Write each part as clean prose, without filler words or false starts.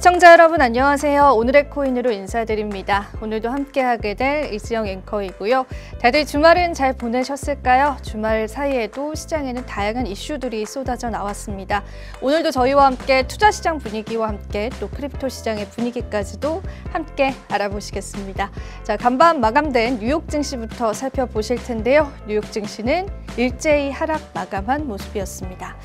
시청자 여러분 안녕하세요. 오늘의 코인으로 인사드립니다. 오늘도 함께하게 될 이지영 앵커이고요. 다들 주말은 잘 보내셨을까요? 주말 사이에도 시장에는 다양한 이슈들이 쏟아져 나왔습니다. 오늘도 저희와 함께 투자시장 분위기와 함께 또 크립토 시장의 분위기까지도 함께 알아보시겠습니다. 자, 간밤 마감된 뉴욕 증시부터 살펴보실 텐데요. 뉴욕 증시는 일제히 하락 마감한 모습이었습니다.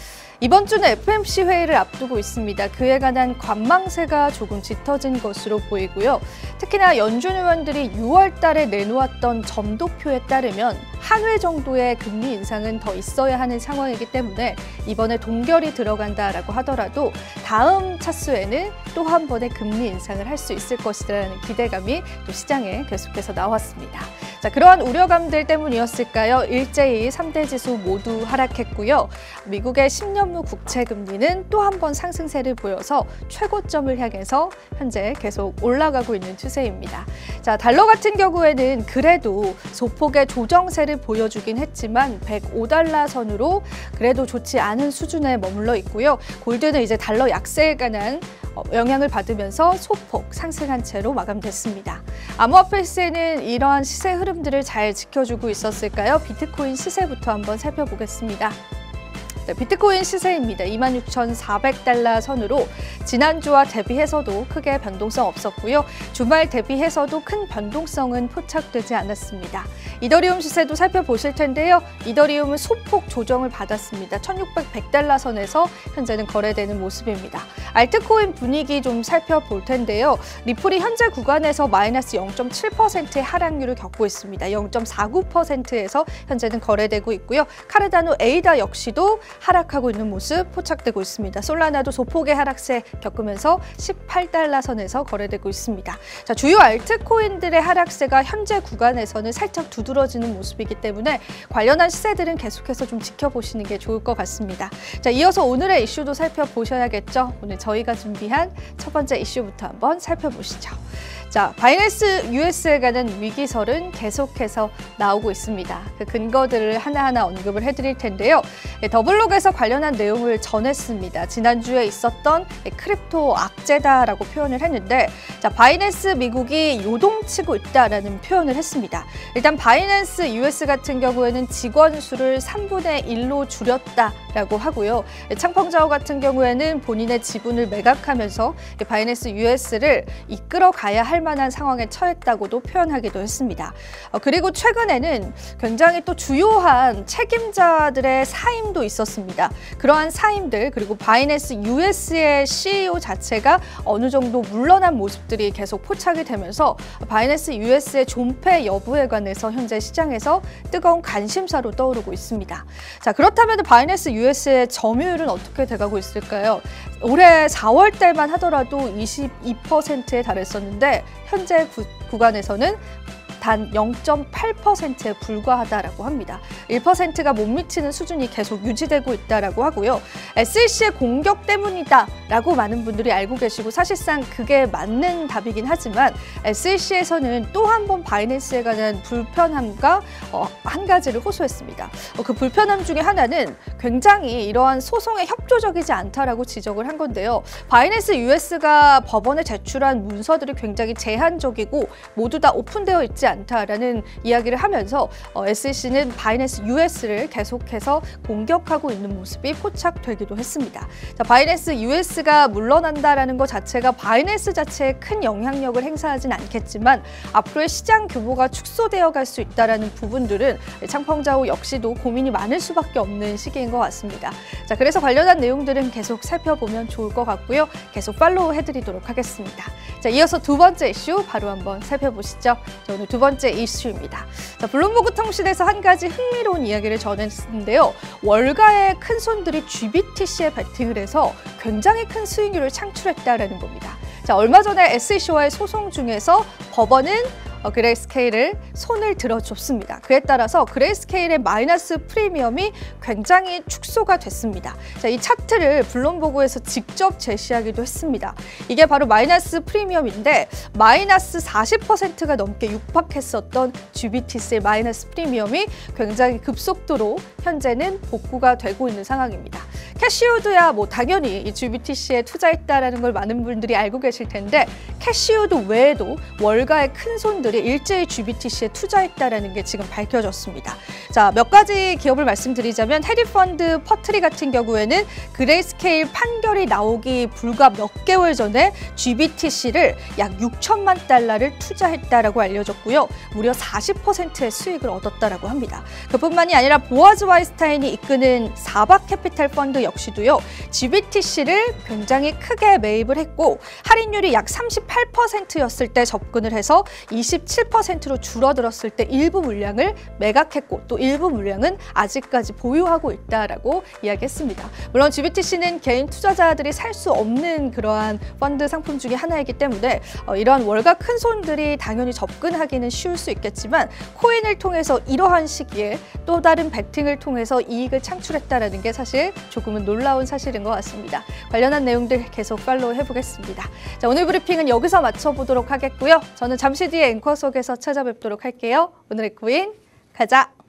이번 주는 FOMC 회의를 앞두고 있습니다. 그에 관한 관망세가 조금 짙어진 것으로 보이고요. 특히나 연준 의원들이 6월 달에 내놓았던 점도표에 따르면 한 회 정도의 금리 인상은 더 있어야 하는 상황이기 때문에 이번에 동결이 들어간다라고 하더라도 다음 차수에는 또 한 번의 금리 인상을 할 수 있을 것이라는 기대감이 또 시장에 계속해서 나왔습니다. 자, 그러한 우려감들 때문이었을까요? 일제히 3대 지수 모두 하락했고요. 미국의 10년물 국채 금리는 또 한 번 상승세를 보여서 최고점을 향해서 현재 계속 올라가고 있는 추세입니다. 자, 달러 같은 경우에는 그래도 소폭의 조정세를 보여주긴 했지만 105달러 선으로 그래도 좋지 않은 수준에 머물러 있고요. 골드는 이제 달러 약세에 관한 영향을 받으면서 소폭 상승한 채로 마감됐습니다. 암호화폐시세는 이러한 시세 흐름들을 잘 지켜주고 있었을까요? 비트코인 시세부터 한번 살펴보겠습니다. 비트코인 시세입니다. 26,400달러 선으로 지난주와 대비해서도 크게 변동성 없었고요. 주말 대비해서도 큰 변동성은 포착되지 않았습니다. 이더리움 시세도 살펴보실 텐데요. 이더리움은 소폭 조정을 받았습니다. 1,600달러 선에서 현재는 거래되는 모습입니다. 알트코인 분위기 좀 살펴볼 텐데요. 리플이 현재 구간에서 마이너스 0.7%의 하락률을 겪고 있습니다. 0.49%에서 현재는 거래되고 있고요. 카르다노 에이다 역시도 하락하고 있는 모습 포착되고 있습니다. 솔라나도 소폭의 하락세 겪으면서 18달러 선에서 거래되고 있습니다. 자, 주요 알트코인들의 하락세가 현재 구간에서는 살짝 두드러지는 모습이기 때문에 관련한 시세들은 계속해서 좀 지켜보시는 게 좋을 것 같습니다. 자, 이어서 오늘의 이슈도 살펴보셔야겠죠. 오늘 저희가 준비한 첫 번째 이슈부터 한번 살펴보시죠. 자, 바이낸스 US에 관한 위기설은 계속해서 나오고 있습니다. 그 근거들을 하나하나 언급을 해드릴 텐데요. 더블록에서 관련한 내용을 전했습니다. 지난주에 있었던 크립토 악재다라고 표현을 했는데, 자, 바이낸스 미국이 요동치고 있다라는 표현을 했습니다. 일단 바이낸스 US 같은 경우에는 직원 수를 3분의 1로 줄였다라고 하고요. 창펑자오 같은 경우에는 본인의 지분을 매각하면서 바이낸스 US를 이끌어 가야 할 만한 상황에 처했다고도 표현하기도 했습니다. 그리고 최근에는 굉장히 또 주요한 책임자들의 사임도 있었습니다. 그러한 사임들 그리고 바이낸스 US의 CEO 자체가 어느 정도 물러난 모습들이 계속 포착이 되면서 바이낸스 US의 존폐 여부에 관해서 현재 시장에서 뜨거운 관심사로 떠오르고 있습니다. 자, 그렇다면 바이낸스 US의 점유율은 어떻게 돼가고 있을까요? 올해 4월 달만 하더라도 22%에 달했었는데 현재 구간에서는 단 0.8%에 불과하다라고 합니다. 1%가 못 미치는 수준이 계속 유지되고 있다라고 하고요. SEC의 공격 때문이다라고 많은 분들이 알고 계시고 사실상 그게 맞는 답이긴 하지만 SEC에서는 또 한 번 바이낸스에 관한 불편함과 한 가지를 호소했습니다. 그 불편함 중에 하나는 굉장히 이러한 소송에 협조적이지 않다라고 지적을 한 건데요. 바이낸스 US가 법원에 제출한 문서들이 굉장히 제한적이고 모두 다 오픈되어 있지 않다라는 이야기를 하면서 SEC는 바이낸스 US를 계속해서 공격하고 있는 모습이 포착되기도 했습니다. 자, 바이낸스 US가 물러난다라는 것 자체가 바이낸스 자체에 큰 영향력을 행사하진 않겠지만 앞으로의 시장 규모가 축소되어 갈 수 있다라는 부분들은 창펑자오 역시도 고민이 많을 수밖에 없는 시기인 것 같습니다. 자, 그래서 관련한 내용들은 계속 살펴보면 좋을 것 같고요. 계속 팔로우 해드리도록 하겠습니다. 자, 이어서 두 번째 이슈 바로 한번 살펴보시죠. 자, 오늘 두 번째 이슈입니다. 자, 블룸버그 통신에서 한 가지 흥미로운 이야기를 전했는데요. 월가의 큰 손들이 GBTC에 베팅을 해서 굉장히 큰 수익률을 창출했다라는 겁니다. 자, 얼마 전에 SEC와의 소송 중에서 법원은 그레이스케일을 손을 들어줬습니다. 그에 따라서 그레이스케일의 마이너스 프리미엄이 굉장히 축소가 됐습니다. 자, 이 차트를 블룸버그에서 직접 제시하기도 했습니다. 이게 바로 마이너스 프리미엄인데 마이너스 40%가 넘게 육박했었던 GBTC의 마이너스 프리미엄이 굉장히 급속도로 현재는 복구가 되고 있는 상황입니다. 캐시우드야 뭐 당연히 이 GBTC에 투자했다라는 걸 많은 분들이 알고 계실 텐데 캐시우드 외에도 월가의 큰 손들이 일제히 GBTC에 투자했다라는 게 지금 밝혀졌습니다. 자, 몇 가지 기업을 말씀드리자면 헤지펀드 퍼트리 같은 경우에는 그레이스케일 판결이 나오기 불과 몇 개월 전에 GBTC를 약 6천만 달러를 투자했다라고 알려졌고요. 무려 40%의 수익을 얻었다라고 합니다. 그뿐만이 아니라 보아즈 와이스타인이 이끄는 사박 캐피탈 펀드 역시도요. GBTC를 굉장히 크게 매입을 했고 할인율이 약 38%였을 때 접근을 해서 27%로 줄어들었을 때 일부 물량을 매각했고 또 일부 물량은 아직까지 보유하고 있다라고 이야기했습니다. 물론 GBTC는 개인 투자자들이 살 수 없는 그러한 펀드 상품 중에 하나이기 때문에 이러한 월가 큰 손들이 당연히 접근하기는 쉬울 수 있겠지만 코인을 통해서 이러한 시기에 또 다른 베팅을 통해서 이익을 창출했다는 게 사실 조금은 놀라운 사실인 것 같습니다. 관련한 내용들 계속 팔로우 해보겠습니다. 자, 오늘 브리핑은 여기서 마쳐보도록 하겠고요. 저는 잠시 뒤에 앵커석에서 찾아뵙도록 할게요. 오늘의 코인 가자!